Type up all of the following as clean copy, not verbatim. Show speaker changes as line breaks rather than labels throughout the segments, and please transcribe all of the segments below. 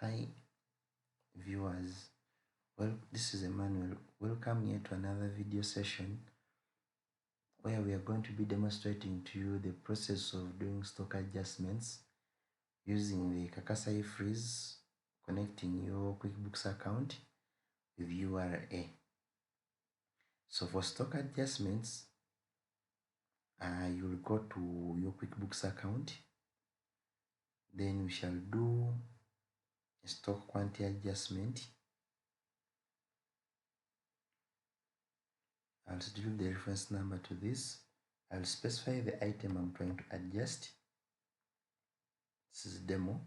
Hi viewers, well, this is Emmanuel. Welcome here to another video session where we are going to be demonstrating to you the process of doing stock adjustments using the Carcassa EFRIS, connecting your QuickBooks account with URA. So for stock adjustments, you will go to your QuickBooks account, then we shall do a stock quantity adjustment. I'll schedule the reference number to this. I'll specify the item I'm trying to adjust. This is demo.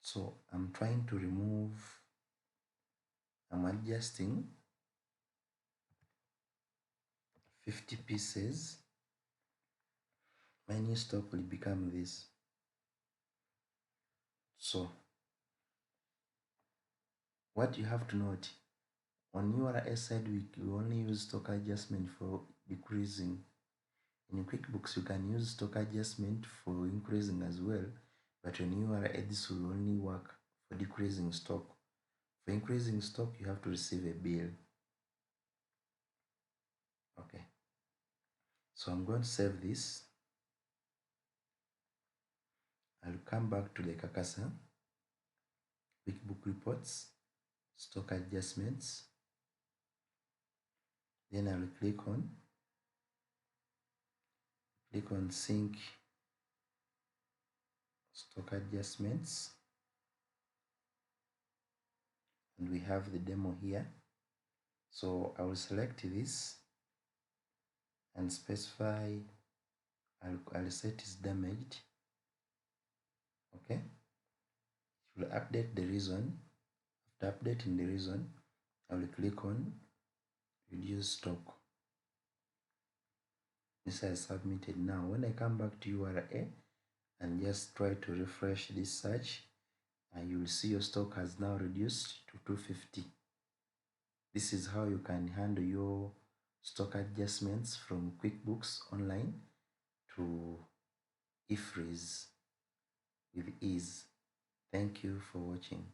So I'm trying to remove, I'm adjusting 50 pieces. My new stock will become this. So what you have to note, on URA side, we only use stock adjustment for decreasing. In QuickBooks, you can use stock adjustment for increasing as well, but on URA, this will only work for decreasing stock. For increasing stock, you have to receive a bill. Okay. So I'm going to save this. I'll come back to the Carcassa, QuickBook Reports, Stock Adjustments. Then I'll click on Sync Stock Adjustments. And we have the demo here. So I will select this and specify, I'll set is damaged. Okay. It will update the reason. After updating the reason, I will click on Reduce Stock. This is submitted. Now when I come back to URA and just try to refresh this search, you will see your stock has now reduced to 250. This is how you can handle your stock adjustments from QuickBooks Online to EFRIS with ease. Thank you for watching.